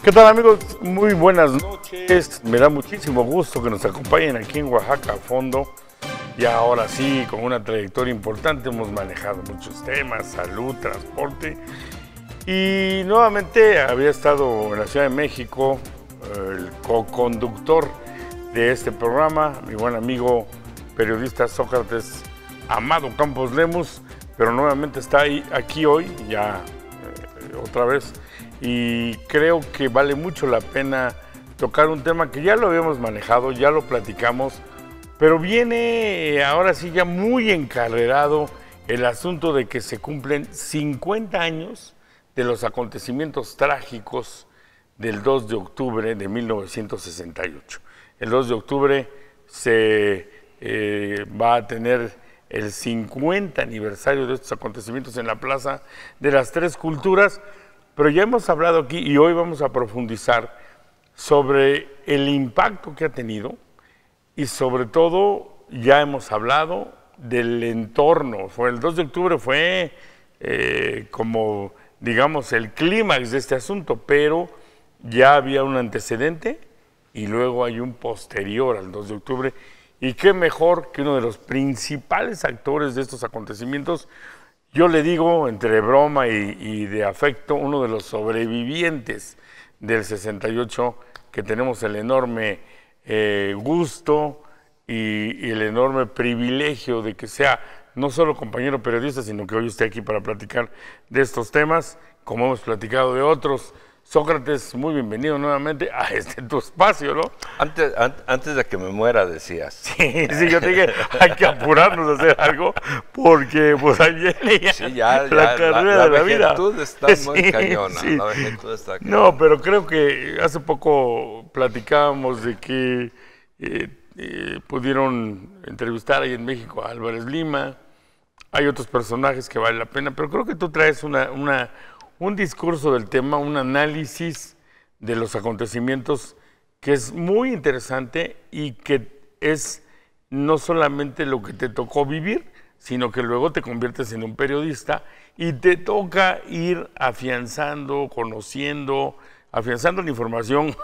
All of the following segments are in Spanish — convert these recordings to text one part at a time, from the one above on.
¿Qué tal, amigos? Muy buenas noches. Me da muchísimo gusto que nos acompañen aquí en Oaxaca a fondo. Y ahora sí, con una trayectoria importante, hemos manejado muchos temas, salud, transporte. Y nuevamente había estado en la Ciudad de México el co-conductor de este programa, mi buen amigo periodista Sócrates Amado Campos Lemus, pero nuevamente está aquí hoy, ya otra vez. Y creo que vale mucho la pena tocar un tema que ya lo habíamos manejado, ya lo platicamos, pero viene ahora sí ya muy encarrerado el asunto de que se cumplen 50 años de los acontecimientos trágicos del 2 de octubre de 1968. El 2 de octubre se va a tener el 50 aniversario de estos acontecimientos en la Plaza de las Tres Culturas. Pero ya hemos hablado aquí y hoy vamos a profundizar sobre el impacto que ha tenido y sobre todo ya hemos hablado del entorno. El 2 de octubre fue como, digamos, el clímax de este asunto, pero ya había un antecedente y luego hay un posterior al 2 de octubre. Y qué mejor que uno de los principales actores de estos acontecimientos. Yo le digo, entre broma y de afecto, uno de los sobrevivientes del 68, que tenemos el enorme gusto y el enorme privilegio de que sea no solo compañero periodista, sino que hoy esté aquí para platicar de estos temas, como hemos platicado de otros. Sócrates, muy bienvenido nuevamente a tu espacio, ¿no? Antes de que me muera, decías. Sí, yo te dije, hay que apurarnos a hacer algo, porque pues ahí viene ya, la carrera de la vida. La vejetud está muy cañona, sí. La vejetud está cañona. No, pero creo que hace poco platicábamos de que pudieron entrevistar ahí en México a Álvarez Lima. Hay otros personajes que vale la pena, pero creo que tú traes un discurso del tema, un análisis de los acontecimientos que es muy interesante y que es no solamente lo que te tocó vivir, sino que luego te conviertes en un periodista y te toca ir afianzando, conociendo, afianzando la información,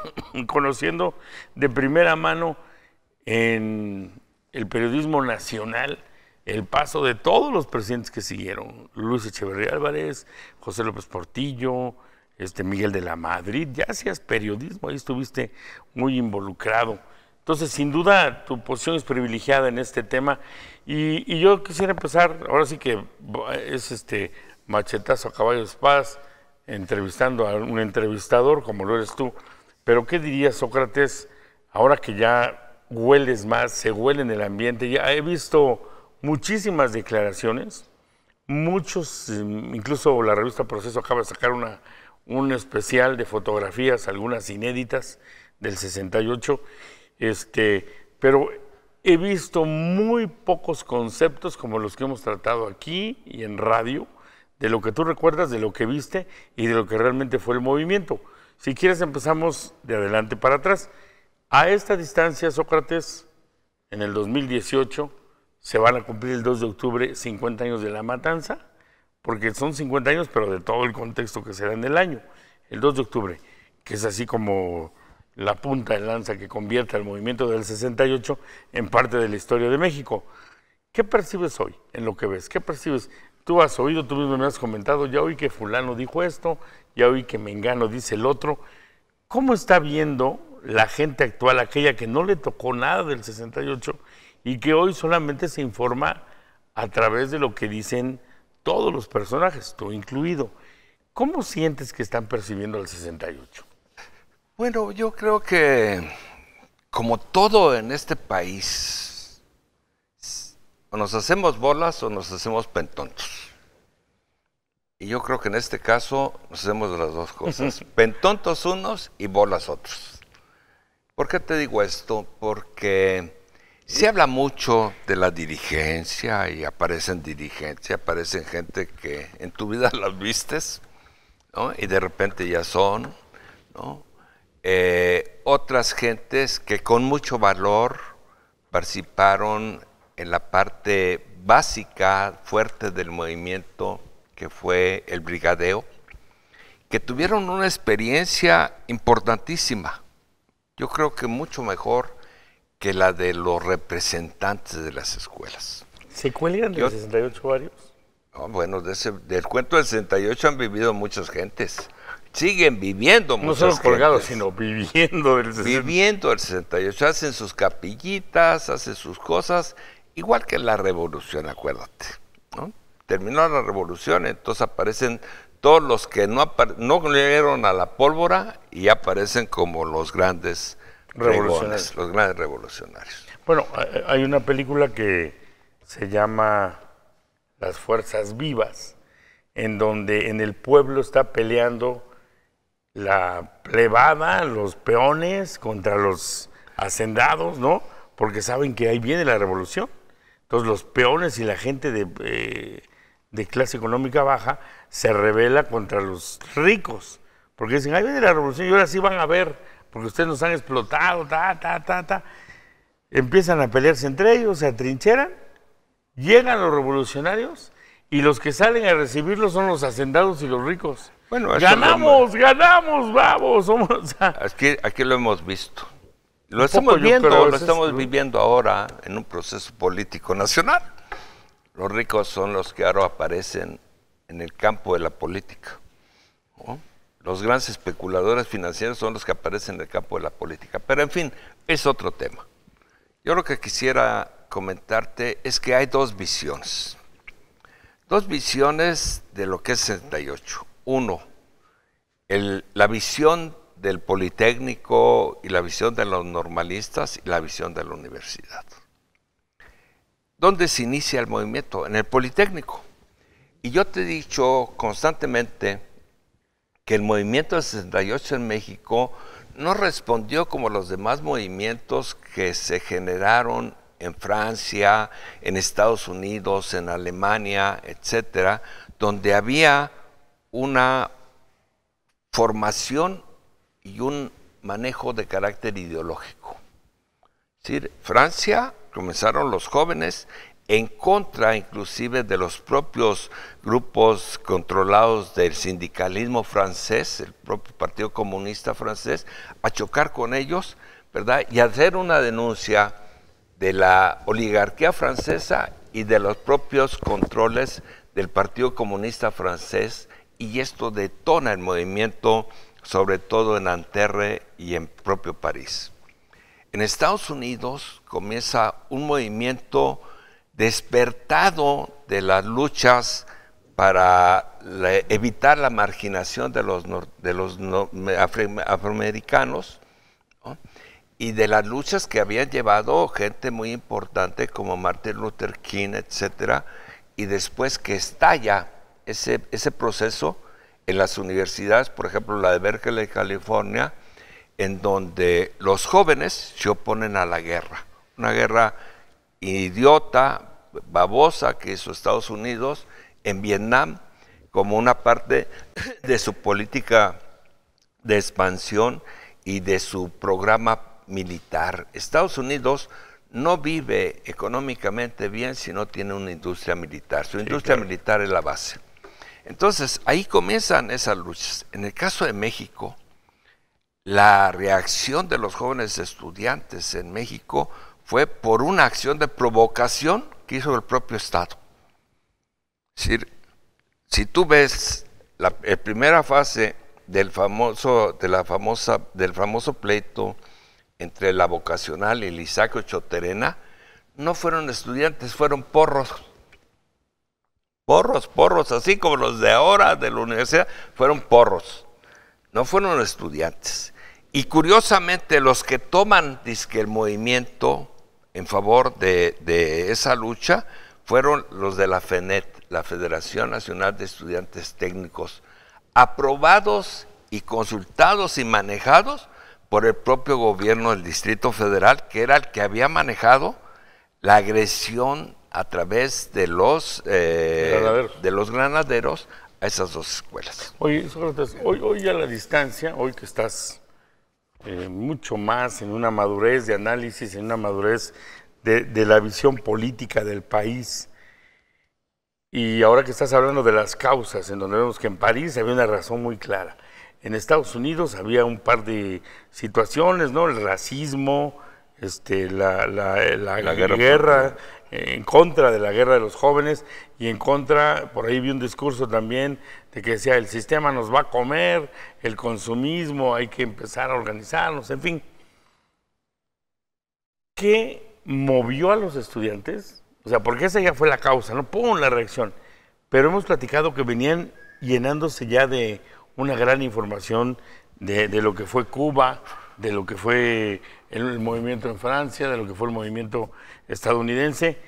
conociendo de primera mano en el periodismo nacional el paso de todos los presidentes que siguieron: Luis Echeverría Álvarez, José López Portillo, Miguel de la Madrid. Ya hacías periodismo, ahí estuviste muy involucrado. Entonces, sin duda, tu posición es privilegiada en este tema. Y yo quisiera empezar, ahora sí que es machetazo a caballo de espadas, entrevistando a un entrevistador, como lo eres tú. Pero, ¿qué dirías, Sócrates, ahora que ya hueles más, se huele en el ambiente? Ya he visto muchísimas declaraciones, muchos, incluso la revista Proceso acaba de sacar un especial de fotografías, algunas inéditas del 68, pero he visto muy pocos conceptos como los que hemos tratado aquí y en radio, de lo que tú recuerdas, de lo que viste y de lo que realmente fue el movimiento. Si quieres, empezamos de adelante para atrás. A esta distancia, Sócrates, en el 2018, se van a cumplir el 2 de octubre 50 años de la matanza, porque son 50 años, pero de todo el contexto que se da en el año. El 2 de octubre, que es así como la punta de lanza que convierte al movimiento del 68 en parte de la historia de México. ¿Qué percibes hoy en lo que ves? ¿Qué percibes? Tú has oído, tú mismo me has comentado, ya oí que fulano dijo esto, ya oí que mengano dice el otro. ¿Cómo está viendo la gente actual, aquella que no le tocó nada del 68 y que hoy solamente se informa a través de lo que dicen todos los personajes, tú incluido? ¿Cómo sientes que están percibiendo el 68? Bueno, yo creo que, como todo en este país, o nos hacemos bolas o nos hacemos pentontos. Y yo creo que en este caso nos hacemos de las dos cosas. Pentontos unos y bolas otros. ¿Por qué te digo esto? Porque se habla mucho de la dirigencia y aparecen gente que en tu vida las vistes, ¿no? Y de repente ya son, ¿no? Otras gentes que con mucho valor participaron en la parte básica, fuerte del movimiento, que fue el brigadeo, que tuvieron una experiencia importantísima. Yo creo que mucho mejor que la de los representantes de las escuelas. ¿Se cuelgan del 68 varios? Bueno, del cuento del 68 han vivido muchas gentes. Siguen viviendo muchas gentes. No solo colgados, gentes, sino viviendo del 68. Viviendo el 68. Hacen sus capillitas, hacen sus cosas, igual que la revolución, acuérdate, ¿no? Terminó la revolución, entonces aparecen todos los que no llegaron a la pólvora y aparecen como los grandes revolucionarios. Los grandes revolucionarios. Bueno, hay una película que se llama Las Fuerzas Vivas, en donde en el pueblo está peleando la plebada, los peones contra los hacendados, ¿no? Porque saben que ahí viene la revolución. Entonces los peones y la gente de clase económica baja se rebela contra los ricos, porque dicen, ahí viene la revolución y ahora sí van a ver, porque ustedes nos han explotado, Empiezan a pelearse entre ellos, se atrincheran, llegan los revolucionarios y los que salen a recibirlos son los hacendados y los ricos. Bueno, ganamos, vamos. Aquí lo hemos visto. Lo estamos viviendo ahora en un proceso político nacional. Los ricos son los que ahora aparecen en el campo de la política, ¿no? Los grandes especuladores financieros son los que aparecen en el campo de la política. Pero en fin, es otro tema. Yo lo que quisiera comentarte es que hay dos visiones. Dos visiones de lo que es 68. Uno, la visión del Politécnico y la visión de los normalistas y la visión de la universidad. ¿Dónde se inicia el movimiento? En el Politécnico. Y yo te he dicho constantemente que el movimiento del 68 en México no respondió como los demás movimientos que se generaron en Francia, en Estados Unidos, en Alemania, etcétera, donde había una formación y un manejo de carácter ideológico. Es decir, Francia comenzaron los jóvenes en contra inclusive de los propios grupos controlados del sindicalismo francés, el propio Partido Comunista francés, a chocar con ellos, ¿verdad? Y hacer una denuncia de la oligarquía francesa y de los propios controles del Partido Comunista francés, y esto detona el movimiento, sobre todo en Nanterre y en propio París. En Estados Unidos comienza un movimiento despertado de las luchas para evitar la marginación de los afroamericanos, ¿no? Y de las luchas que habían llevado gente muy importante como Martin Luther King, etcétera, y después que estalla ese proceso en las universidades, por ejemplo la de Berkeley, California, en donde los jóvenes se oponen a la guerra, una guerra idiota, babosa que hizo Estados Unidos en Vietnam como una parte de su política de expansión y de su programa militar. Estados Unidos no vive económicamente bien si no tiene una industria militar. Su industria militar es la base. Entonces, ahí comienzan esas luchas. En el caso de México, la reacción de los jóvenes estudiantes en México fue por una acción de provocación que hizo el propio Estado. Es decir, si tú ves la primera fase del famoso pleito entre la vocacional y el Isaco Choterena, no fueron estudiantes, fueron porros. Porros, así como los de ahora de la universidad, fueron porros, no fueron estudiantes. Y curiosamente los que toman dizque el movimiento en favor de esa lucha fueron los de la FENET, la Federación Nacional de Estudiantes Técnicos, aprobados y consultados y manejados por el propio gobierno del Distrito Federal, que era el que había manejado la agresión a través de los granaderos a esas dos escuelas. Oye, Sócrates, hoy a la distancia, hoy que estás mucho más en una madurez de análisis, en una madurez de la visión política del país, Y ahora que estás hablando de las causas, en donde vemos que en París había una razón muy clara. En Estados Unidos había un par de situaciones, ¿no? El racismo, la guerra en contra de la guerra de los jóvenes y en contra, por ahí vi un discurso también de que decía, el sistema nos va a comer, el consumismo, hay que empezar a organizarnos, en fin. ¿Qué movió a los estudiantes? O sea, porque esa ya fue la causa, ¿no? ¡Pum! La reacción. Pero hemos platicado que venían llenándose ya de una gran información de lo que fue Cuba, de lo que fue el movimiento en Francia, de lo que fue el movimiento estadounidense.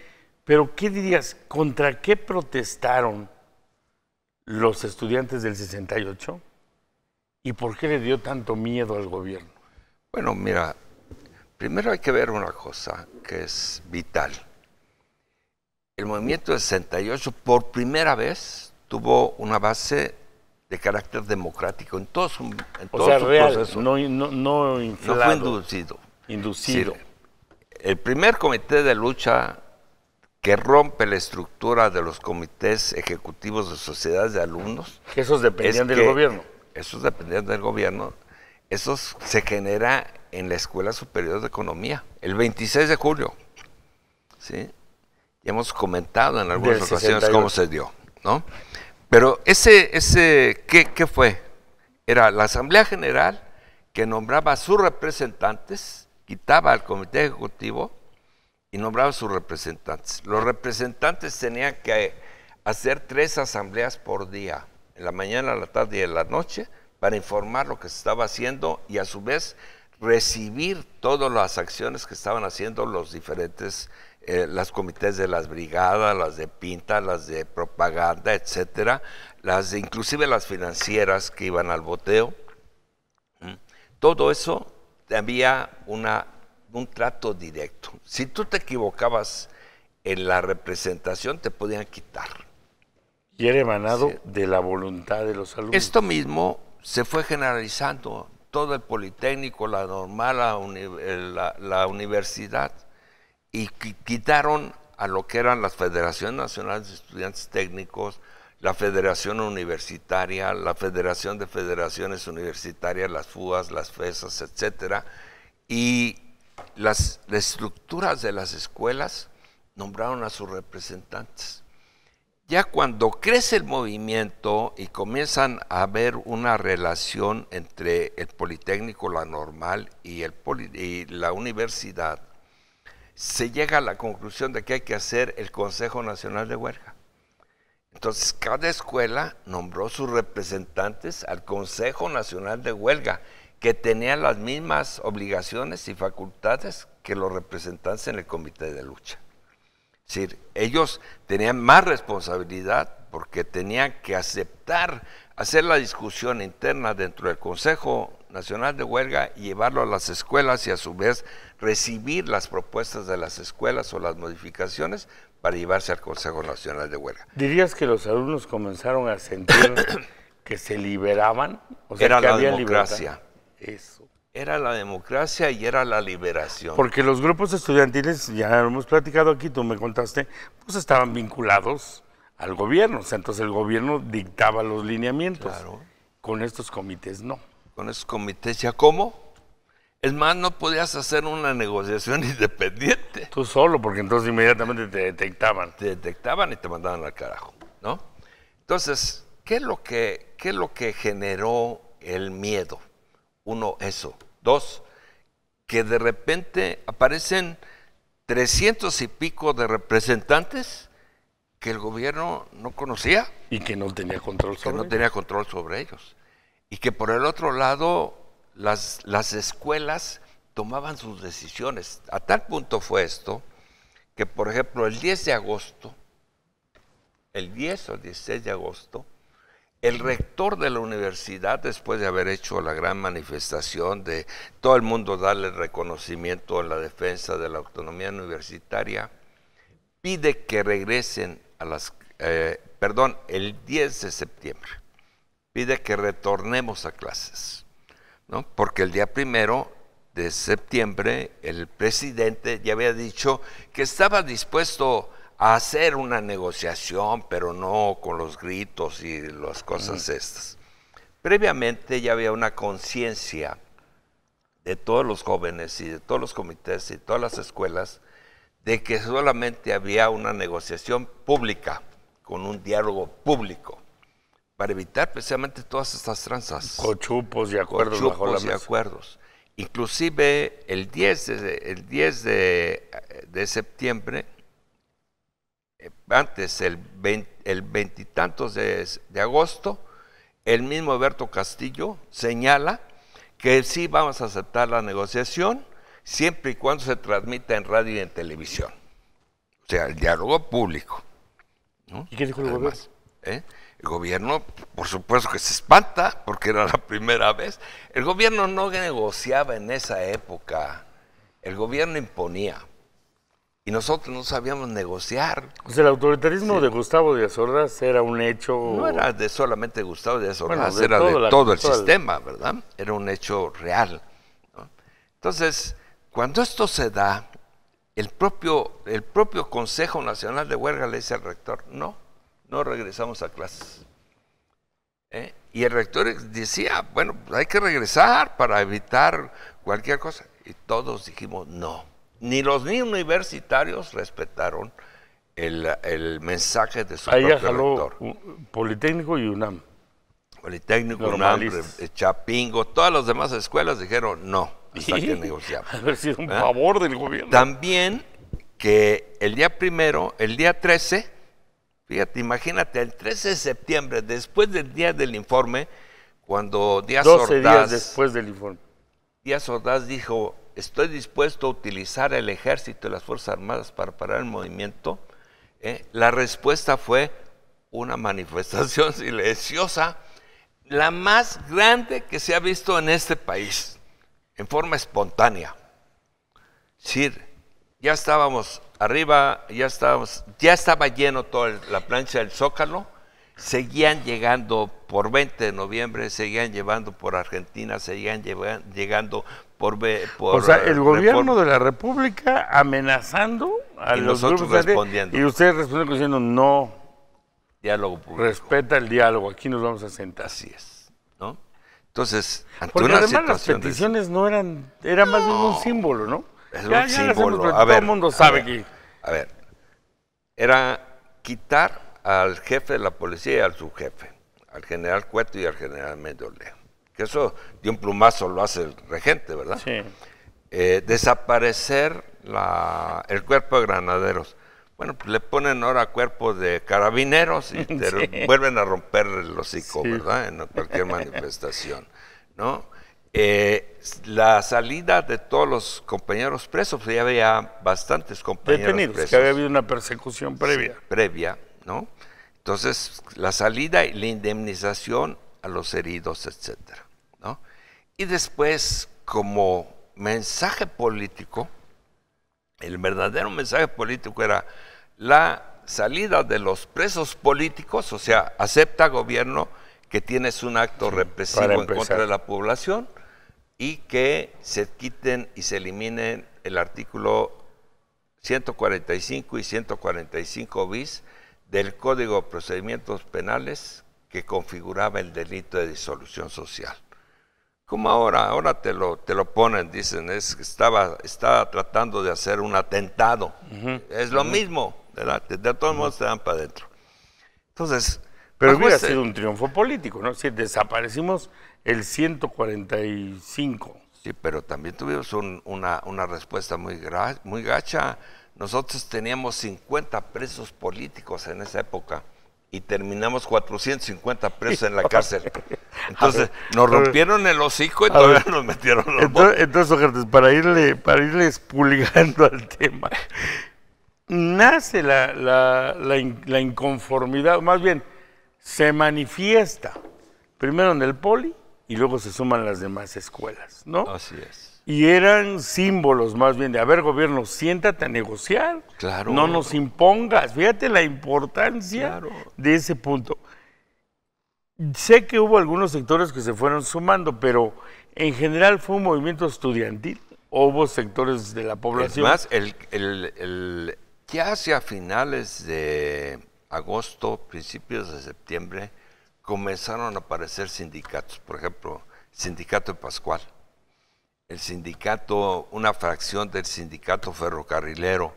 Pero, ¿qué dirías? ¿Contra qué protestaron los estudiantes del 68? ¿Y por qué le dio tanto miedo al gobierno? Bueno, mira, primero hay que ver una cosa que es vital. El movimiento del 68 por primera vez tuvo una base de carácter democrático en todo su, real, proceso. No inflado. No fue inducido. Inducido. Sí, el primer comité de lucha que rompe la estructura de los comités ejecutivos de sociedades de alumnos. Que esos dependían del gobierno. Esos dependían del gobierno. Eso se genera en la Escuela Superior de Economía, el 26 de julio. ¿Sí? Ya hemos comentado en algunas ocasiones cómo se dio, ¿no? Pero ¿qué fue? Era la Asamblea General que nombraba a sus representantes, quitaba al Comité Ejecutivo y nombraba a sus representantes. Los representantes tenían que hacer 3 asambleas por día, en la mañana, la tarde y en la noche, para informar lo que se estaba haciendo y a su vez recibir todas las acciones que estaban haciendo los diferentes las comités de las brigadas, las de pinta, las de propaganda, etcétera, inclusive las financieras que iban al boteo. Todo eso había un trato directo. Si tú te equivocabas en la representación, te podían quitar. Y era emanado de la voluntad de los alumnos. Esto mismo se fue generalizando. Todo el Politécnico, la Normal, la universidad. Y quitaron a lo que eran las Federaciones Nacionales de Estudiantes Técnicos, la Federación Universitaria, la Federación de Federaciones Universitarias, las FUAS, las FESAS, etcétera, y las estructuras de las escuelas nombraron a sus representantes. Ya cuando crece el movimiento y comienzan a haber una relación entre el Politécnico, la Normal y la universidad, se llega a la conclusión de que hay que hacer el Consejo Nacional de Huelga. Entonces, cada escuela nombró sus representantes al Consejo Nacional de Huelga, que tenía las mismas obligaciones y facultades que los representantes en el Comité de Lucha. Es decir, ellos tenían más responsabilidad porque tenían que aceptar, hacer la discusión interna dentro del Consejo Nacional de Huelga y llevarlo a las escuelas y a su vez recibir las propuestas de las escuelas o las modificaciones para llevarse al Consejo Nacional de Huelga. ¿Dirías que los alumnos comenzaron a sentir que se liberaban? O sea, era que la había democracia. Libertad. Eso. Era la democracia y era la liberación. Porque los grupos estudiantiles, ya lo hemos platicado aquí, tú me contaste, pues estaban vinculados al gobierno. O sea, entonces el gobierno dictaba los lineamientos. Claro. Con estos comités no. Con esos comités, ¿ya cómo? Es más, no podías hacer una negociación independiente. Tú solo, porque entonces inmediatamente te detectaban. Te detectaban y te mandaban al carajo, ¿no? Entonces, ¿qué es lo que generó el miedo? Uno, eso. 2, que de repente aparecen 300 y pico de representantes que el gobierno no conocía. Y que no tenía control sobre ellos. Que no tenía control sobre ellos. Y que por el otro lado, las escuelas tomaban sus decisiones. A tal punto fue esto, que por ejemplo el 10 de agosto, el 10 o el 16 de agosto, el rector de la universidad, después de haber hecho la gran manifestación de todo el mundo darle reconocimiento en la defensa de la autonomía universitaria, pide que regresen a el 10 de septiembre, pide que retornemos a clases, ¿no? Porque el día 1 de septiembre el presidente ya había dicho que estaba dispuesto a hacer una negociación, pero no con los gritos y las cosas estas. Previamente ya había una conciencia de todos los jóvenes y de todos los comités y todas las escuelas de que solamente había una negociación pública, con un diálogo público, para evitar precisamente todas estas tranzas. Cochupos y acuerdos bajo la mesa. Acuerdos. Inclusive el 10 de septiembre, antes, el veintitantos de agosto, el mismo Alberto Castillo señala que sí vamos a aceptar la negociación siempre y cuando se transmita en radio y en televisión. O sea, el diálogo público, ¿no? ¿Y qué dijo el gobierno? El gobierno, por supuesto que se espanta, porque era la primera vez. El gobierno no negociaba en esa época, el gobierno imponía. Y nosotros no sabíamos negociar. O sea, el autoritarismo de Gustavo Díaz Ordaz era un hecho... No era de solamente Gustavo Díaz Ordaz, bueno, era de todo el sistema, ¿verdad? Era un hecho real, ¿no? Entonces, cuando esto se da, el propio Consejo Nacional de Huelga le dice al rector, no regresamos a clases. Y el rector decía, bueno, pues hay que regresar para evitar cualquier cosa. Y todos dijimos no. Ni los universitarios respetaron el mensaje de su propio rector. Politécnico y UNAM. Politécnico, UNAM, Chapingo, todas las demás escuelas dijeron no, hasta que negociamos. Haber sido un favor del gobierno. También que el día 13, fíjate, imagínate, el 13 de septiembre, después del día del informe, cuando Díaz Ordaz... 12 días después del informe. Díaz Ordaz dijo, estoy dispuesto a utilizar el ejército y las Fuerzas Armadas para parar el movimiento. La respuesta fue una manifestación silenciosa, la más grande que se ha visto en este país, en forma espontánea. Es decir, ya estábamos arriba, ya estaba lleno toda la plancha del Zócalo, seguían llegando por 20 de noviembre, seguían llevando por Argentina, seguían llegando por o sea, el gobierno de la República amenazando a los grupos respondiendo. Y ustedes respondiendo diciendo no. Diálogo público. Respeta el diálogo, aquí nos vamos a sentar. Así es, ¿no? Entonces, ante porque una además las situación peticiones no eran más bien un símbolo, ¿no? Es un símbolo. Todo el mundo sabe que... A ver, era quitar al jefe de la policía y al subjefe, al general Cueto y al general Méndez León. Que eso de un plumazo lo hace el regente, ¿verdad? Sí. Desaparecer el cuerpo de granaderos. Bueno, pues le ponen ahora cuerpo de carabineros y te vuelven a romper el hocico, ¿verdad? En cualquier manifestación, ¿no? La salida de todos los compañeros presos, pues ya había bastantes compañeros detenidos, presos. que había habido una persecución previa. Sí, previa, ¿no? Entonces, la salida y la indemnización a los heridos, etcétera, ¿no? Y después, como mensaje político, el verdadero mensaje político era la salida de los presos políticos, o sea, acepta gobierno que tienes un acto represivo en contra de la población y que se quiten y se eliminen el artículo 145 y 145 bis del Código de Procedimientos Penales que configuraba el delito de disolución social. Como ahora te lo ponen, dicen, estaba tratando de hacer un atentado. Es lo mismo, ¿verdad? De todos modos te dan para adentro. Entonces... Pero hubiera sido un triunfo político, ¿no? Si desaparecimos el 145. Sí, pero también tuvimos una respuesta muy gacha. Nosotros teníamos 50 presos políticos en esa época y terminamos 450 presos en la cárcel. Entonces, nos rompieron el hocico y todavía nos metieron los botes. Entonces, Ojertes, para irle expulgando al tema, nace la inconformidad, más bien, se manifiesta primero en el Poli y luego se suman las demás escuelas, ¿no? Así es. Y eran símbolos más bien de, a ver, gobierno, siéntate a negociar, claro, no nos impongas. Fíjate la importancia de ese punto. Sé que hubo algunos sectores que se fueron sumando, pero en general fue un movimiento estudiantil, o hubo sectores de la población. Es más, Ya hacia finales de agosto, principios de septiembre, comenzaron a aparecer sindicatos. Por ejemplo, el sindicato de Pascual, el sindicato, una fracción del sindicato ferrocarrilero,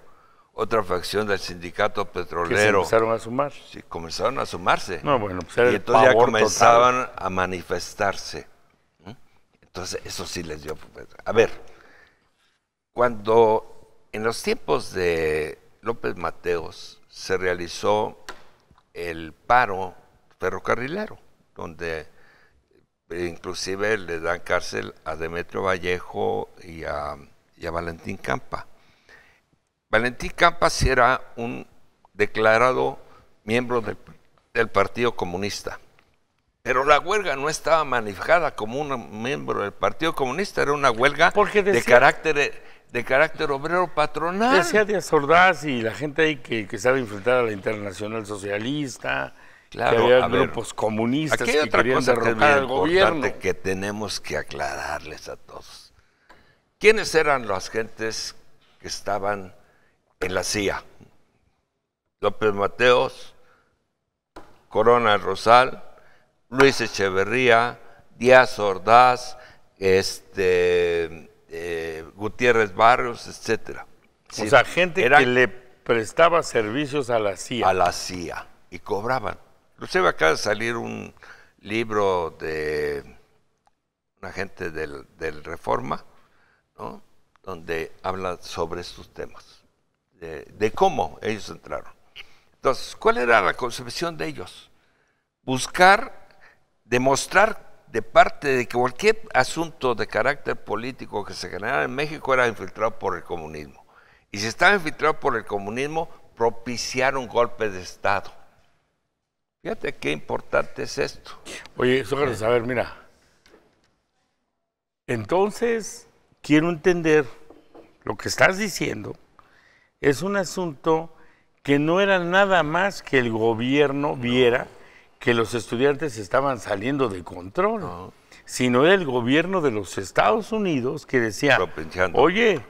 otra fracción del sindicato Que se petrolero. empezaron a sumar. Sí, comenzaron a sumarse. No, bueno, pues era Y el entonces ya pavor comenzaban total. a manifestarse. Entonces, eso sí les dio. A ver, cuando en los tiempos de López Mateos se realizó el paro ferrocarrilero, donde inclusive le dan cárcel a Demetrio Vallejo y a Valentín Campa. Valentín Campa sí era un declarado miembro del Partido Comunista. Pero la huelga no estaba manejada como un miembro del Partido Comunista, era una huelga de carácter obrero patronal. Decía Díaz Ordaz y la gente ahí que estaba enfrentada a la Internacional Socialista, Claro, que había a ver, grupos comunistas aquí hay que otra querían cosa que es derrocar bien al gobierno. importante que tenemos que aclararles a todos. ¿Quiénes eran las gentes que estaban en la CIA? López Mateos, Corona Rosal, Luis Echeverría, Díaz Ordaz, Gutiérrez Barrios, etcétera. O sea, gente que le prestaba servicios a la CIA. A la CIA y cobraban. Inclusive acaba de salir un libro de una gente del Reforma, ¿no? Donde habla sobre estos temas, de cómo ellos entraron. Entonces, ¿cuál era la concepción de ellos? Buscar demostrar de parte de que cualquier asunto de carácter político que se generara en México era infiltrado por el comunismo. Y si estaba infiltrado por el comunismo, propiciar un golpe de Estado. Fíjate qué importante es esto. Oye, Sócrates, a ver, mira. Entonces, quiero entender lo que estás diciendo. Es un asunto que no era nada más que el gobierno viera que los estudiantes estaban saliendo de control, sino era el gobierno de los Estados Unidos que decía, oye,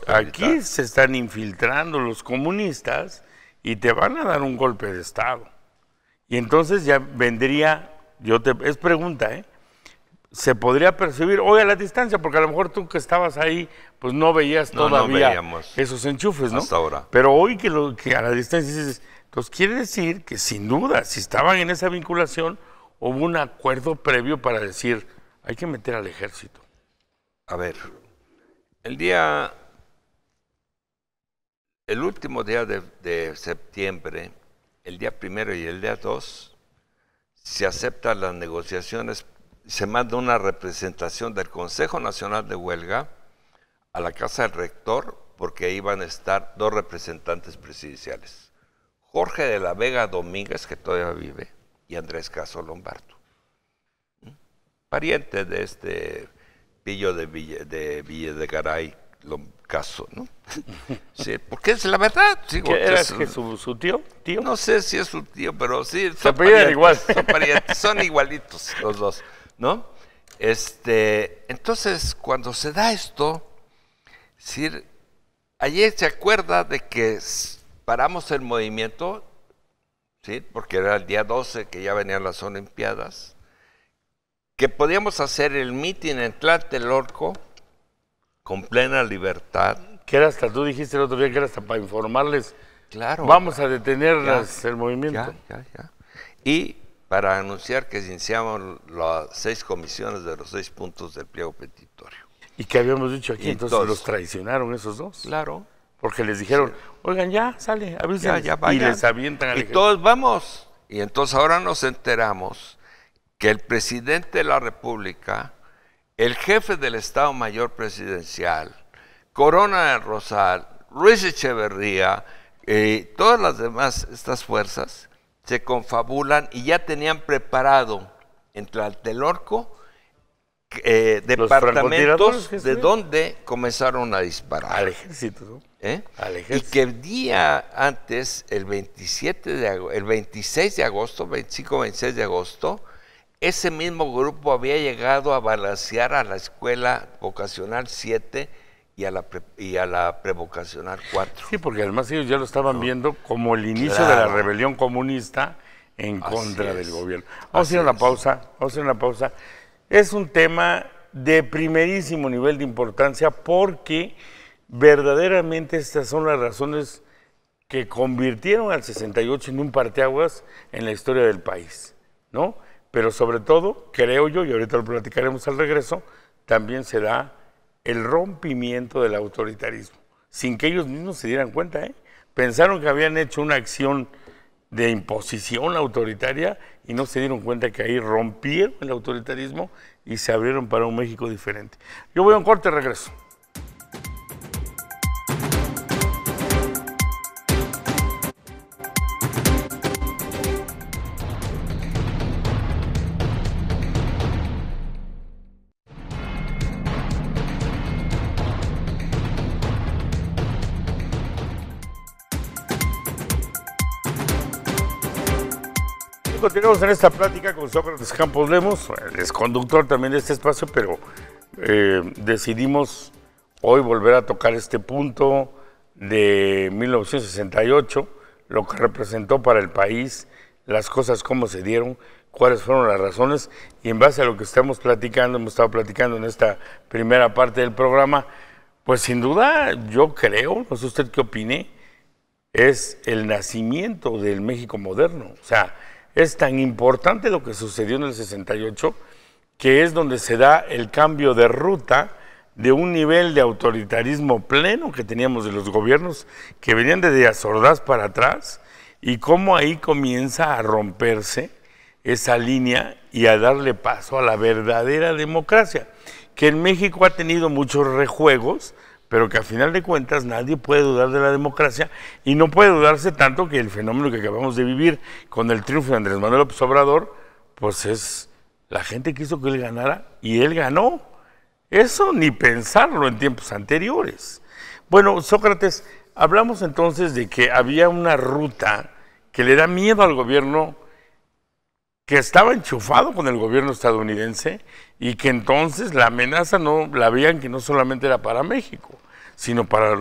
aquí se están infiltrando los comunistas y te van a dar un golpe de Estado. Y entonces ya vendría, es pregunta, se podría percibir hoy a la distancia, porque a lo mejor tú que estabas ahí, pues no veías todavía esos enchufes, ¿no? Hasta ahora. Pero hoy que a la distancia dices, entonces quiere decir que sin duda, si estaban en esa vinculación, hubo un acuerdo previo para decir, hay que meter al ejército. A ver, el último día de septiembre, el día 1 y el día 2, se aceptan las negociaciones, se manda una representación del Consejo Nacional de Huelga a la casa del rector, porque iban a estar 2 representantes presidenciales. Jorge de la Vega Domínguez, que todavía vive, y Andrés Caso Lombardo. Pariente de este pillo de Villa de Garay, Caso, ¿no? Sí, porque es la verdad. Sí, ¿Era su tío? No sé si es su tío, pero sí. Son parientes, igual. Son parientes, son igualitos los dos, ¿no? Entonces, cuando se da esto, decir, ayer se acuerda de que paramos el movimiento, ¿sí? Porque era el día 12 que ya venían las Olimpiadas, que podíamos hacer el mitin en Tlatelolco con plena libertad. Que era hasta, tú dijiste el otro día que era hasta para informarles, claro, vamos a detener el movimiento. Ya. Y para anunciar que iniciamos las 6 comisiones de los 6 puntos del pliego petitorio. Y que habíamos dicho aquí, entonces los traicionaron esos dos. Claro. Porque les dijeron, oigan, ya, sale, avísenles. Ya vayan. Y les avientan al ejército. Y todos vamos. Y entonces ahora nos enteramos que el presidente de la República, el jefe del Estado Mayor Presidencial, Corona del Rosal, Luis Echeverría, todas las demás, estas fuerzas, se confabulan y ya tenían preparado en Tlatelolco departamentos de donde comenzaron a disparar. Al ejército, ¿no? Al ejército. Y que el día antes, el 26 de agosto, 25-26 de agosto, ese mismo grupo había llegado a balacear a la Escuela Vocacional 7 y a la prevocacional 4. Sí, porque además ellos ya lo estaban viendo como el inicio de la rebelión comunista en contra del gobierno. Vamos a ir a una pausa, Es un tema de primerísimo nivel de importancia porque verdaderamente estas son las razones que convirtieron al 68 en un parteaguas en la historia del país, ¿no? Pero sobre todo, creo yo, y ahorita lo platicaremos al regreso, también se da el rompimiento del autoritarismo, sin que ellos mismos se dieran cuenta, ¿eh? Pensaron que habían hecho una acción de imposición autoritaria y no se dieron cuenta que ahí rompieron el autoritarismo y se abrieron para un México diferente. Yo voy a un corte y regreso. Continuamos en esta plática con Sócrates Campos Lemos, es conductor también de este espacio, pero decidimos hoy volver a tocar este punto de 1968, lo que representó para el país, las cosas cómo se dieron, cuáles fueron las razones, y en base a lo que estamos platicando, hemos estado platicando en esta primera parte del programa, pues sin duda yo creo, no sé usted qué opine, es el nacimiento del México moderno, o sea, es tan importante lo que sucedió en el 68, que es donde se da el cambio de ruta de un nivel de autoritarismo pleno que teníamos de los gobiernos que venían de Díaz Ordaz para atrás, y cómo ahí comienza a romperse esa línea y a darle paso a la verdadera democracia, que en México ha tenido muchos rejuegos, pero que a final de cuentas nadie puede dudar de la democracia y no puede dudarse tanto que el fenómeno que acabamos de vivir con el triunfo de Andrés Manuel López Obrador, pues es la gente quiso que él ganara y él ganó. Eso ni pensarlo en tiempos anteriores. Bueno, Sócrates, hablamos entonces de que había una ruta que le da miedo al gobierno que estaba enchufado con el gobierno estadounidense y que entonces la amenaza no la veían que no solamente era para México, sino para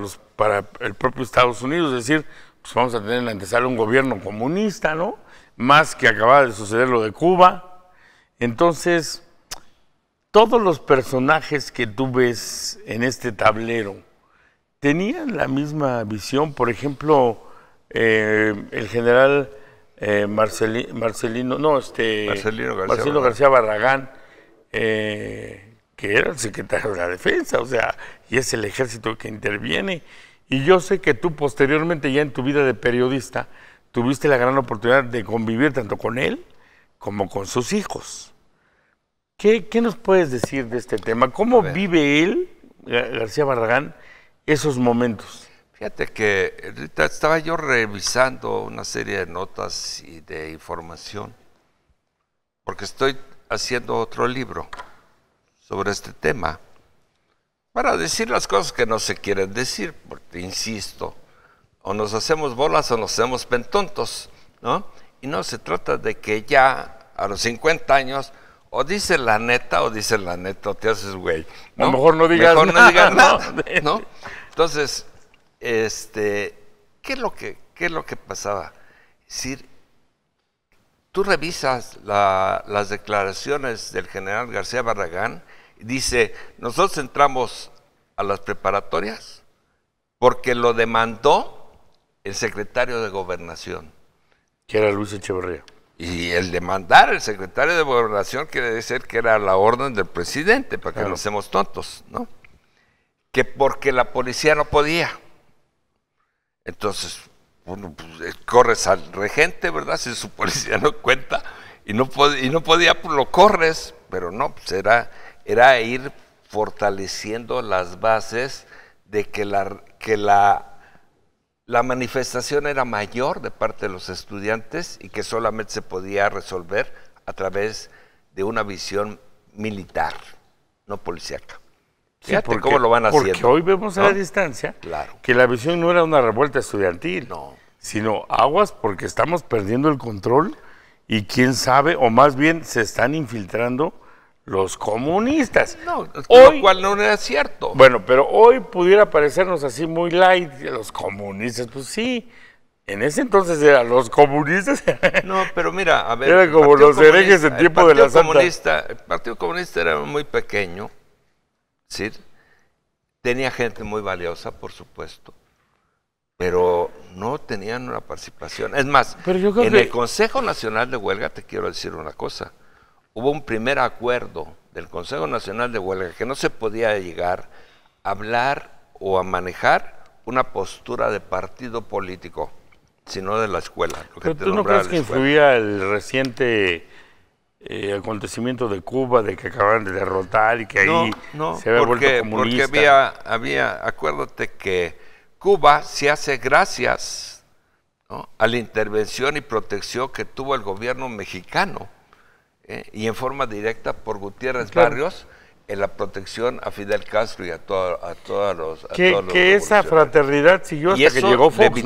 el propio Estados Unidos, es decir, pues vamos a tener en la antesala un gobierno comunista, ¿no? Más que acababa de suceder lo de Cuba. Entonces, todos los personajes que tú ves en este tablero tenían la misma visión. Por ejemplo, el general Marcelino García Barragán, que era el secretario de la Defensa, o sea, y es el ejército que interviene. Y yo sé que tú posteriormente, ya en tu vida de periodista, tuviste la gran oportunidad de convivir tanto con él como con sus hijos. ¿Qué nos puedes decir de este tema? ¿Cómo vive él, García Barragán, esos momentos? Fíjate que ahorita estaba yo revisando una serie de notas y de información, porque estoy haciendo otro libro sobre este tema, para decir las cosas que no se quieren decir, porque insisto, o nos hacemos bolas o nos hacemos pentontos, ¿no? Y no se trata de que ya a los 50 años o dices la neta o te haces güey, ¿no? A lo mejor no digas nada. No digas nada, ¿no? Entonces, ¿qué es lo que pasaba? Es decir, tú revisas las declaraciones del general García Barragán y dice, nosotros entramos a las preparatorias porque lo demandó el secretario de Gobernación. Que era Luis Echeverría. Y el demandar el secretario de Gobernación quiere decir que era la orden del presidente, para que no seamos tontos, ¿no? Que porque la policía no podía. Entonces, bueno, pues, corres al regente, ¿verdad? Si su policía no cuenta y no podía, pues lo corres, pero no, pues era ir fortaleciendo las bases de que la manifestación era mayor de parte de los estudiantes y que solamente se podía resolver a través de una visión militar, no policíaca. Fíjate sí, cómo lo van haciendo. Porque hoy vemos a la distancia que la visión no era una revuelta estudiantil, sino aguas porque estamos perdiendo el control y quién sabe, o más bien se están infiltrando los comunistas. No, Hoy, lo cual no era cierto. bueno, pero hoy pudiera parecernos así muy light, los comunistas, pues sí. En ese entonces eran los comunistas. No, pero mira, a ver. Eran como los herejes en tiempo de la Santa. El Partido Comunista era muy pequeño, ¿sí? Tenía gente muy valiosa, por supuesto, pero no tenían una participación. Es más, pero yo creo en que el Consejo Nacional de Huelga, te quiero decir una cosa, hubo un primer acuerdo del Consejo Nacional de Huelga que no se podía llegar a hablar o a manejar una postura de partido político, sino de la escuela. Pero ¿tú no crees que influía el reciente acontecimiento de Cuba, de que acababan de derrotar y que ahí se había vuelto comunista? Porque acuérdate que Cuba se hace gracias, ¿no?, a la intervención y protección que tuvo el gobierno mexicano, y en forma directa por Gutiérrez Barrios, en la protección a Fidel Castro y a todos los que esa fraternidad siguió hasta que llegó Fox,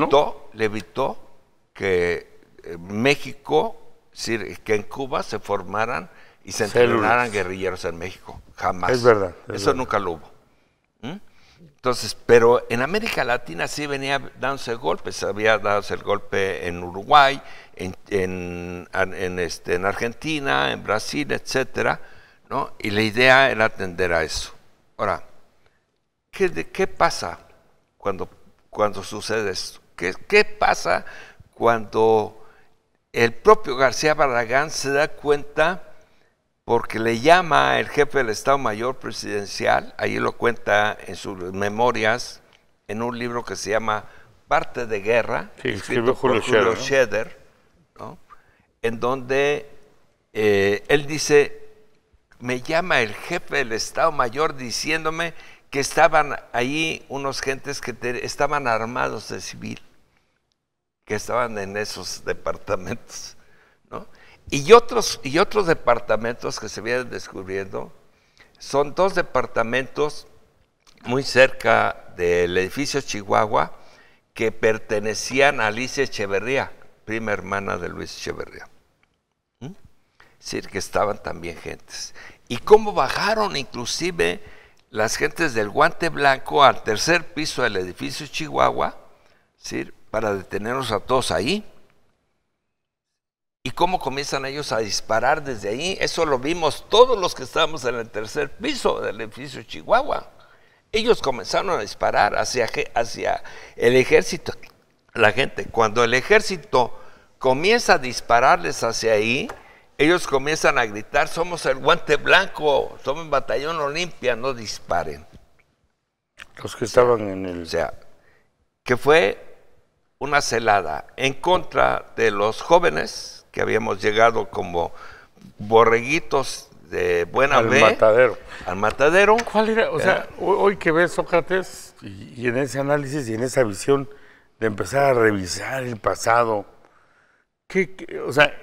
le evitó que México, que en Cuba se formaran y se entrenaran guerrilleros en México. Jamás. Es verdad. Eso nunca lo hubo. Entonces, pero en América Latina sí venía dándose golpes. Había dado el golpe en Uruguay, en Argentina, en Brasil, etcétera, ¿no? Y la idea era atender a eso. Ahora, ¿qué pasa cuando sucede esto? ¿Qué pasa cuando el propio García Barragán se da cuenta, porque le llama el jefe del Estado Mayor Presidencial, ahí lo cuenta en sus memorias, en un libro que se llama Parte de Guerra, escrito por Julio Scherer, ¿no?, en donde él dice: me llama el jefe del Estado Mayor diciéndome que estaban ahí unos gentes que estaban armados de civil, que estaban en esos departamentos, ¿no? Y otros departamentos que se vienen descubriendo son dos departamentos muy cerca del edificio Chihuahua que pertenecían a Alicia Echeverría, prima hermana de Luis Echeverría. Es decir, que estaban también gentes. Y cómo bajaron inclusive las gentes del Guante Blanco al tercer piso del edificio Chihuahua, ¿sí?, para detenernos a todos ahí. Y cómo comienzan ellos a disparar desde ahí. Eso lo vimos todos los que estábamos en el tercer piso del edificio Chihuahua. Ellos comenzaron a disparar hacia el ejército. La gente, cuando el ejército comienza a dispararles hacia ahí, ellos comienzan a gritar: somos el Guante Blanco, somos Batallón Olimpia, no disparen. Los que estaban en el... O sea, que fue una celada en contra de los jóvenes que habíamos llegado como borreguitos de buena fe. Al matadero. ¿Cuál era? O sea, hoy que ves Sócrates y en ese análisis y en esa visión de empezar a revisar el pasado, o sea,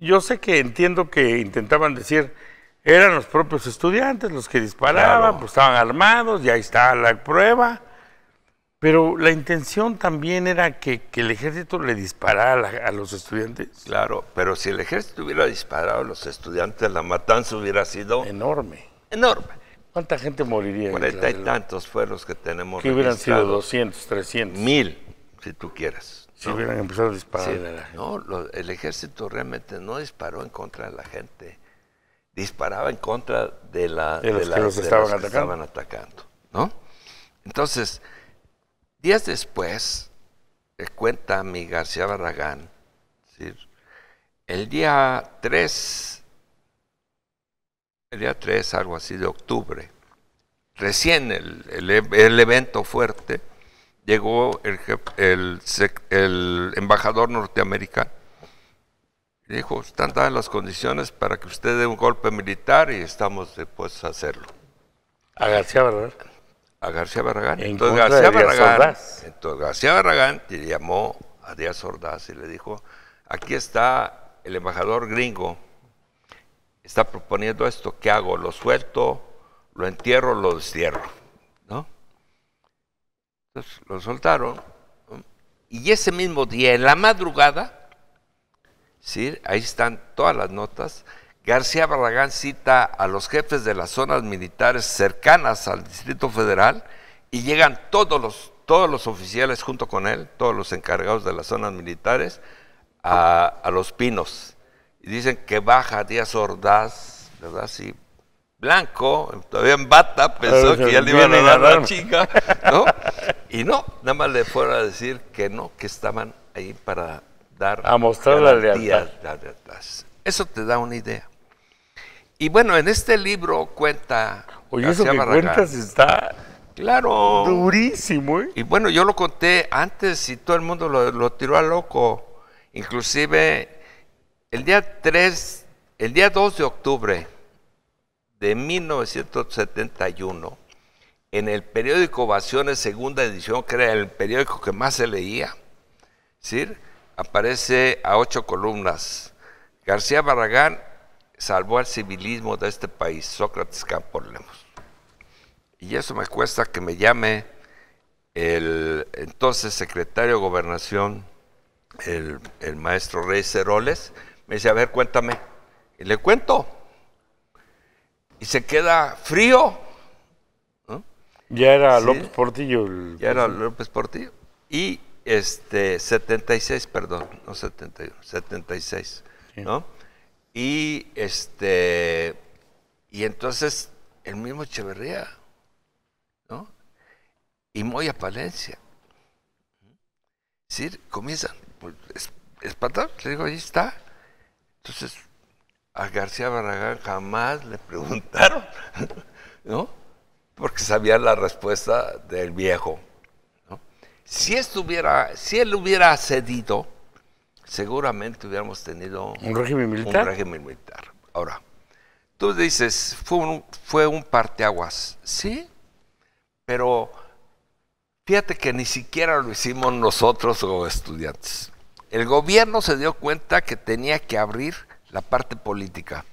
yo sé que entiendo que intentaban decir, eran los propios estudiantes los que disparaban, claro, pues estaban armados, y ahí está la prueba, pero la intención también era que el ejército le disparara a los estudiantes. Claro, pero si el ejército hubiera disparado a los estudiantes, la matanza hubiera sido... enorme. Enorme. ¿Cuánta gente moriría? 40 y tantos fue los que tenemos. Que hubieran sido 200, 300. 1000, si tú quieres. Si hubieran empezado a disparar. Sí, no, el ejército realmente no disparó en contra de la gente. Disparaba en contra de los que estaban atacando, ¿no? Entonces, días después, cuenta mi García Barragán, ¿sí?, el día 3, algo así, de octubre, recién el evento fuerte, llegó el embajador norteamericano y dijo: están dadas las condiciones para que usted dé un golpe militar y estamos dispuestos a hacerlo. ¿A García Barragán? A García Barragán. Entonces García Barragán le llamó a Díaz Ordaz y le dijo: aquí está el embajador gringo, está proponiendo esto, ¿qué hago? ¿Lo suelto, lo entierro, lo destierro? ¿No? Entonces lo soltaron, ¿no? Y ese mismo día, en la madrugada, ¿sí?, ahí están todas las notas, García Barragán cita a los jefes de las zonas militares cercanas al Distrito Federal y llegan todos los oficiales junto con él, todos los encargados de las zonas militares, a Los Pinos. Y dicen que baja Díaz Ordaz, ¿verdad? Sí, blanco, todavía en bata, pensó que ya le iban a dar la chica, ¿no? Y no, nada más le fueron a decir que no, que estaban ahí para dar a mostrar la lealtad. Eso te da una idea. Y bueno, en este libro cuenta... Oye, García eso que Barragán, cuentas está... Claro. Durísimo, ¿eh? Y bueno, yo lo conté antes y todo el mundo lo tiró a loco. Inclusive, el día 2 de octubre de 1971, en el periódico Ovaciones, segunda edición, que era el periódico que más se leía, ¿sí? Aparece a 8 columnas. García Barragán salvó al civilismo de este país, Sócrates Campos Lemos. Y eso me cuesta que me llame el entonces secretario de Gobernación, el maestro Reyes Heroles, me dice, a ver, cuéntame. Y le cuento. Y se queda frío. ¿No? Ya era ¿sí? López Portillo. Ya era López Portillo. Y 76, perdón, no 71, 76, sí. ¿No? Y entonces el mismo Echeverría, ¿no? Y Moya Palencia. Sí, comienzan, pues, espantados, le digo, ahí está. Entonces, a García Barragán jamás le preguntaron, ¿no? Porque sabía la respuesta del viejo, ¿no? Si él hubiera cedido, seguramente hubiéramos tenido un régimen militar. Un régimen militar. Ahora, tú dices, fue un parteaguas, sí, pero fíjate que ni siquiera lo hicimos nosotros como estudiantes. El gobierno se dio cuenta que tenía que abrir la parte política.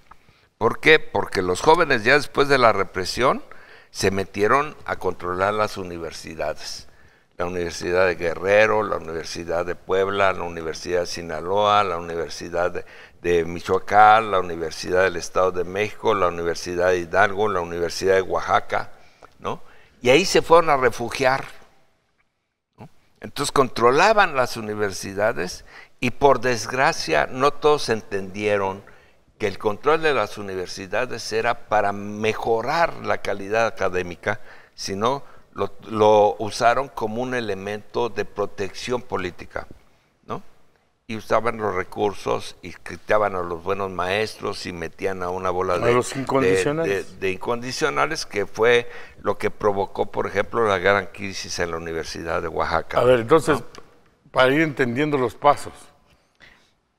¿Por qué? Porque los jóvenes ya después de la represión se metieron a controlar las universidades. La Universidad de Guerrero, la Universidad de Puebla, la Universidad de Sinaloa, la Universidad de Michoacán, la Universidad del Estado de México, la Universidad de Hidalgo, la Universidad de Oaxaca, ¿no? Y ahí se fueron a refugiar, ¿no? Entonces controlaban las universidades y por desgracia no todos entendieron que el control de las universidades era para mejorar la calidad académica, sino lo usaron como un elemento de protección política, ¿no? Y usaban los recursos y criticaban a los buenos maestros y metían a una bola de incondicionales, que fue lo que provocó, por ejemplo, la gran crisis en la Universidad de Oaxaca. A ver, entonces, ¿no? Para ir entendiendo los pasos,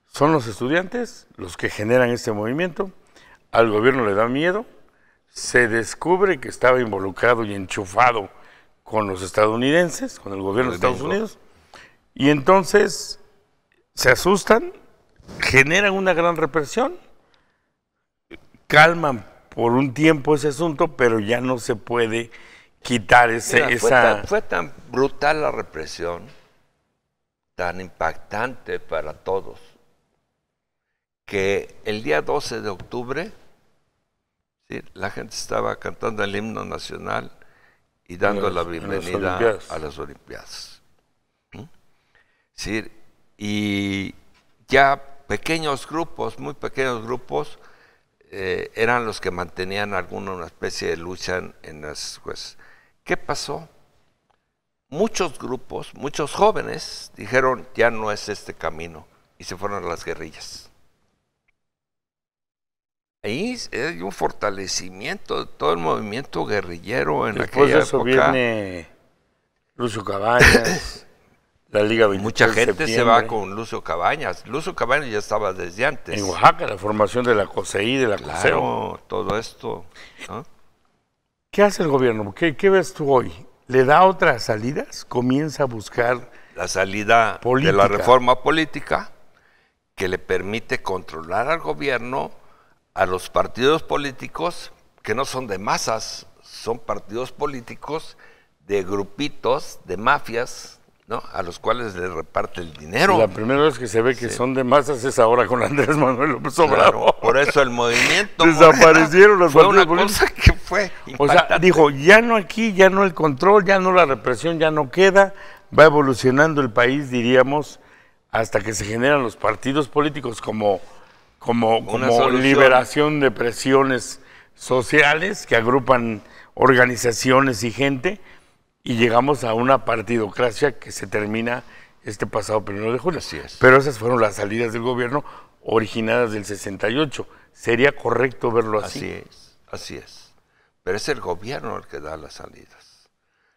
son los estudiantes los que generan este movimiento, al gobierno le da miedo, se descubre que estaba involucrado y enchufado con los estadounidenses, con el gobierno de Estados Unidos, y entonces se asustan, generan una gran represión, calman por un tiempo ese asunto, pero ya no se puede quitar Fue tan brutal la represión, tan impactante para todos, que el día 12 de octubre, ¿sí?, la gente estaba cantando el himno nacional y dando la bienvenida a las Olimpiadas. ¿Sí? Y ya pequeños grupos, muy pequeños grupos, eran los que mantenían una especie de lucha en las jueces. ¿Qué pasó? Muchos grupos, muchos jóvenes dijeron, ya no es este camino, y se fueron a las guerrillas. Ahí hay un fortalecimiento de todo el movimiento guerrillero en aquella época. Después de eso viene Lucio Cabañas, la Liga 23 Mucha gente se va con Lucio Cabañas. Lucio Cabañas ya estaba desde antes. En Oaxaca, la formación de la COSEI, de la COSEO. Claro, todo esto, ¿no? ¿Qué hace el gobierno? ¿Qué ves tú hoy? ¿Le da otras salidas? ¿Comienza a buscar la salida política de la reforma política que le permite controlar al gobierno, a los partidos políticos, que no son de masas, son partidos políticos de grupitos, de mafias, ¿no? A los cuales les reparte el dinero. La primera vez que se ve que son de masas es ahora con Andrés Manuel López Obrador. Claro, por eso el movimiento desaparecieron los fue partidos una cosa que fue o sea, dijo, ya no aquí, ya no el control, ya no la represión, ya no queda, va evolucionando el país, diríamos, hasta que se generan los partidos políticos como liberación de presiones sociales que agrupan organizaciones y gente, y llegamos a una partidocracia que se termina este pasado 1 de julio. Así es. Pero esas fueron las salidas del gobierno originadas del 68. ¿Sería correcto verlo así? Así es. Pero es el gobierno el que da las salidas.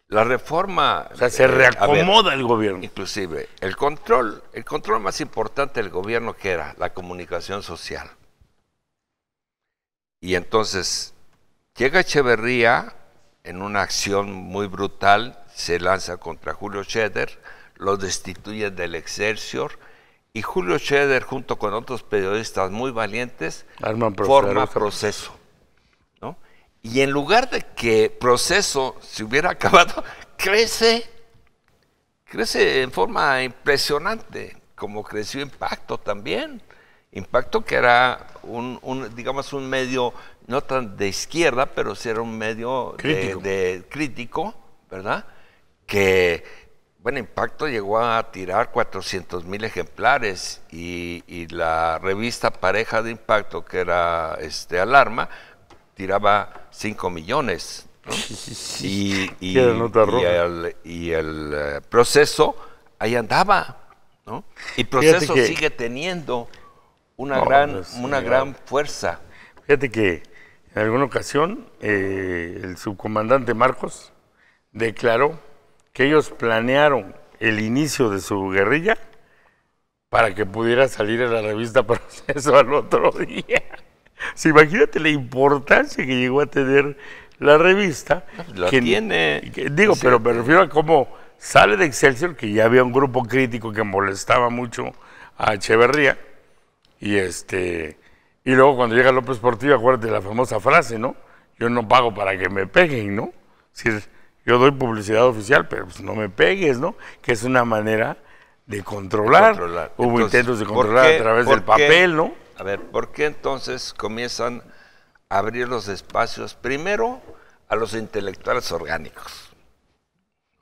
La reforma... O sea, se reacomoda el gobierno. Inclusive, el control más importante del gobierno, que era la comunicación social. Y entonces, llega Echeverría en una acción muy brutal, se lanza contra Julio Scherer, lo destituye del Excelsior, y Julio Scherer, junto con otros periodistas muy valientes, forma Proceso, ¿no? Y en lugar de que Proceso se hubiera acabado, crece en forma impresionante, como creció Impacto también. Impacto, que era digamos, un medio no tan de izquierda, pero sí era un medio crítico, ¿verdad? Que, bueno, Impacto llegó a tirar 400,000 ejemplares y la revista pareja de Impacto, que era Alarma, tiraba 5 millones, ¿no? y el Proceso ahí andaba, ¿no? Y Proceso sigue teniendo una gran fuerza. Fíjate que en alguna ocasión el subcomandante Marcos declaró que ellos planearon el inicio de su guerrilla para que pudiera salir en la revista Proceso al otro día. Sí, imagínate la importancia que llegó a tener la revista. Pero me refiero a cómo sale de Excelsior, que ya había un grupo crítico que molestaba mucho a Echeverría. Y luego cuando llega López Portillo, acuérdate de la famosa frase, ¿no? Yo no pago para que me peguen, ¿no? Es decir, yo doy publicidad oficial, pero pues no me pegues, ¿no? Que es una manera de controlar. Hubo entonces, intentos de controlar a través del papel, ¿no? A ver, ¿por qué entonces comienzan a abrir los espacios primero a los intelectuales orgánicos?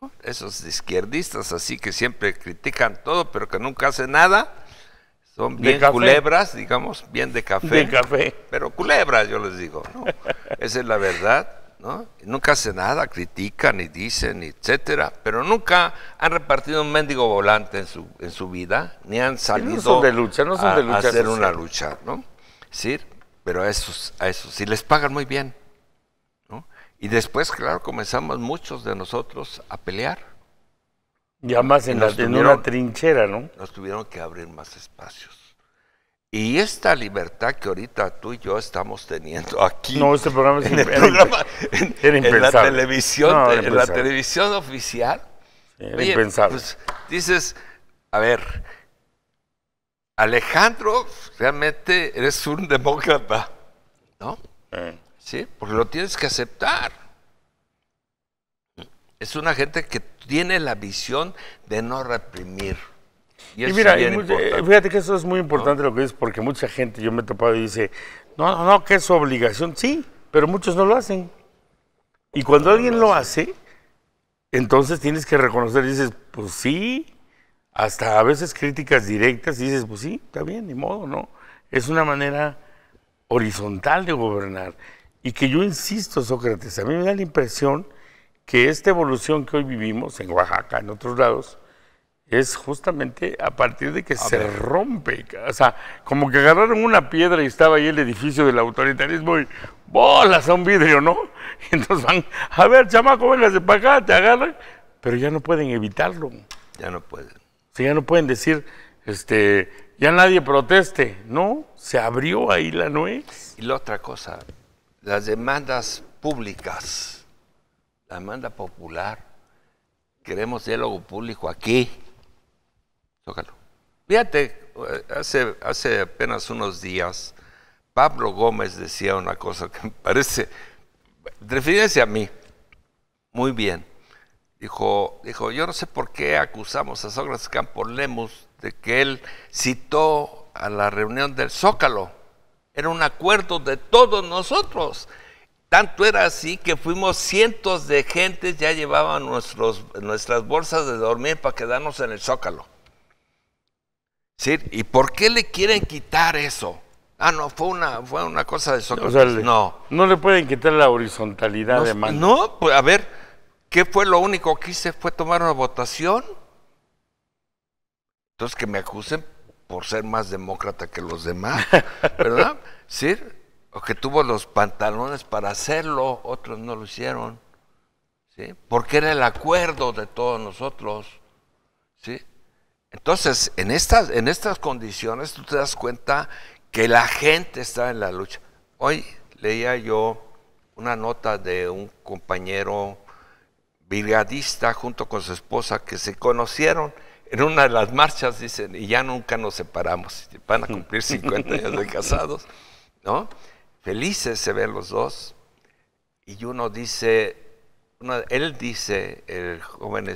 ¿No? Esos izquierdistas así que siempre critican todo, pero que nunca hacen nada. Son bien culebras, digamos, bien de café. De café. Pero culebras, yo les digo, ¿no? Esa es la verdad, ¿no? Nunca hacen nada, critican y dicen, etcétera, pero nunca han repartido un mendigo volante en su vida, ni han salido no son de lucha, no son de lucha a hacer una lucha, ¿no? Sí, pero a esos sí les pagan muy bien, ¿no? Y después, claro, comenzamos muchos de nosotros a pelear. Ya más en una trinchera, ¿no? Nos tuvieron que abrir más espacios. Y esta libertad que ahorita tú y yo estamos teniendo aquí. No, este programa es en la televisión, en la televisión oficial. Era impensable. Pues, dices, a ver, Alejandro, realmente eres un demócrata, ¿no? Sí, porque lo tienes que aceptar. Es una gente que tiene la visión de no reprimir. Y mira, fíjate que eso es muy importante, ¿no? Lo que dices, porque mucha gente, yo me he topado y dice, no, que es su obligación. Sí, pero muchos no lo hacen. Y cuando alguien lo hace, entonces tienes que reconocer, dices, pues sí, hasta a veces críticas directas, y dices, pues sí, está bien, ni modo, ¿no? Es una manera horizontal de gobernar. Y que yo insisto, Sócrates, a mí me da la impresión que esta evolución que hoy vivimos en Oaxaca, en otros lados, es justamente a partir de que se rompe. O sea, como que agarraron una piedra y estaba ahí el edificio del autoritarismo y bolas a un vidrio, ¿no? Y entonces van, a ver, chamaco, véngase para acá, te agarran, pero ya no pueden evitarlo. Ya no pueden. O sea, ya no pueden decir, ya nadie proteste, ¿no? Se abrió ahí la nuez. Y la otra cosa, las demandas públicas, la demanda popular, queremos diálogo público aquí. Tócalo. Fíjate, hace apenas unos días, Pablo Gómez decía una cosa que me parece, refiriéndose a mí, muy bien. dijo, yo no sé por qué acusamos a Sócrates Campos Lemus de que él citó a la reunión del Zócalo. Era un acuerdo de todos nosotros. Tanto era así que fuimos cientos de gentes, ya llevaban nuestras bolsas de dormir para quedarnos en el Zócalo. ¿Sí? ¿Y por qué le quieren quitar eso? Ah, no, fue una cosa de Sócrates. O sea, no le pueden quitar la horizontalidad de mando. No, pues a ver, ¿qué fue lo único que hice? Fue tomar una votación. Entonces que me acusen por ser más demócrata que los demás, ¿verdad? ¿Sí? O que tuvo los pantalones para hacerlo, otros no lo hicieron, ¿sí? Porque era el acuerdo de todos nosotros, ¿sí? Entonces, en estas condiciones tú te das cuenta que la gente está en la lucha. Hoy leía yo una nota de un compañero brigadista junto con su esposa que se conocieron en una de las marchas, dicen, y ya nunca nos separamos. Van a cumplir 50 años de casados, ¿no? Felices se ven los dos. Y uno dice, él dice, el joven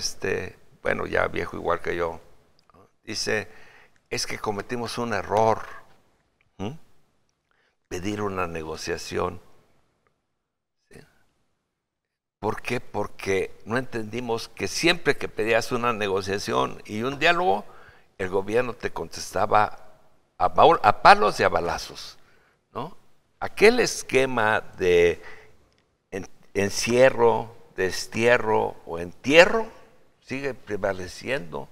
bueno, ya viejo igual que yo, ¿no? Dice, es que cometimos un error. Pedir una negociación. ¿Sí? ¿Por qué? Porque no entendimos que siempre que pedías una negociación y un diálogo, el gobierno te contestaba a palos y a balazos, ¿no? Aquel esquema de encierro, destierro o entierro sigue prevaleciendo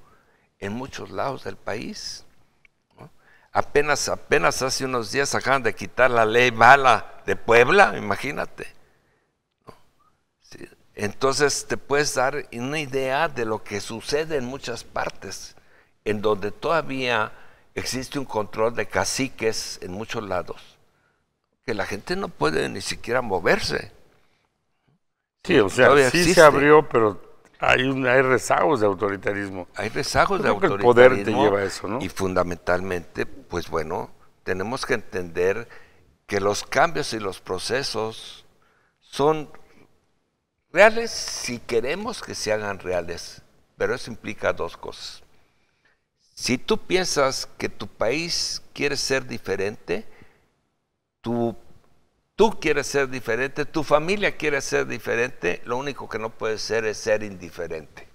en muchos lados del país. Apenas hace unos días acaban de quitar la ley Bala de Puebla, imagínate. ¿No? Sí. Entonces te puedes dar una idea de lo que sucede en muchas partes, en donde todavía existe un control de caciques en muchos lados, que la gente no puede ni siquiera moverse. Sí, o sea, sí existe. Se abrió, pero hay rezagos de autoritarismo. Hay rezagos de autoritarismo. El poder te lleva a eso, ¿no? Y fundamentalmente, pues bueno, tenemos que entender que los cambios y los procesos son reales si queremos que se hagan reales, pero eso implica dos cosas. Si tú piensas que tu país quiere ser diferente, tú quieres ser diferente, tu familia quiere ser diferente, lo único que no puede ser es ser indiferente.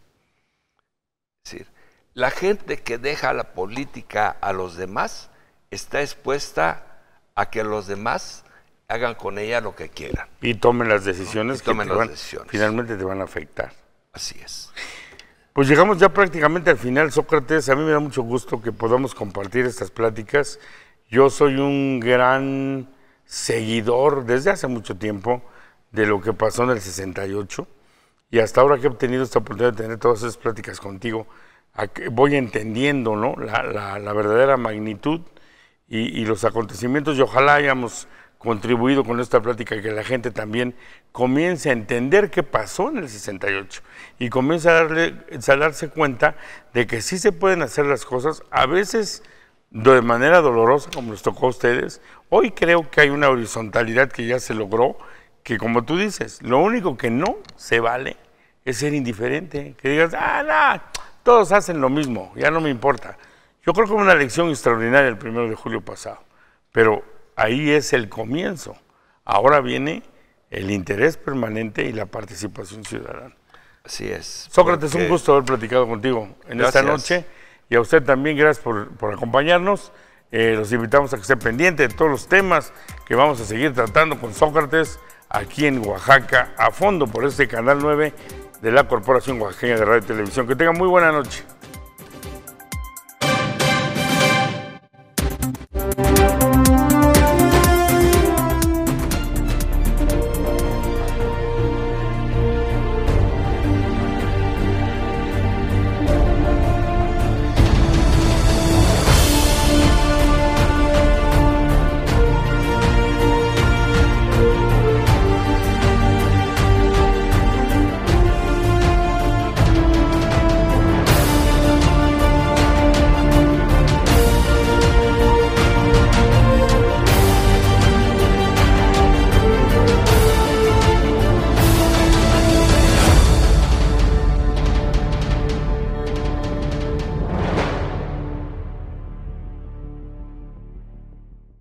Es decir, la gente que deja la política a los demás está expuesta a que los demás hagan con ella lo que quieran. Y tomen las decisiones finalmente te van a afectar. Así es. Pues llegamos ya prácticamente al final, Sócrates. A mí me da mucho gusto que podamos compartir estas pláticas. Yo soy un gran seguidor desde hace mucho tiempo de lo que pasó en el 68 y hasta ahora que he obtenido esta oportunidad de tener todas esas pláticas contigo, voy entendiendo, ¿no? la verdadera magnitud y los acontecimientos, y ojalá hayamos contribuido con esta plática que la gente también comience a entender qué pasó en el 68 y comience a darse cuenta de que sí se pueden hacer las cosas, a veces de manera dolorosa, como les tocó a ustedes. Hoy creo que hay una horizontalidad que ya se logró, que como tú dices, lo único que no se vale es ser indiferente, que digas, no, todos hacen lo mismo, ya no me importa. Yo creo que fue una lección extraordinaria el 1 de julio pasado, pero ahí es el comienzo. Ahora viene el interés permanente y la participación ciudadana. Así es. Sócrates, un gusto haber platicado contigo en esta noche. Y a usted también, gracias por acompañarnos. Los invitamos a que esté pendiente de todos los temas que vamos a seguir tratando con Sócrates aquí en Oaxaca a fondo por este Canal 9 de la Corporación Oaxaqueña de Radio y Televisión. Que tengan muy buena noche.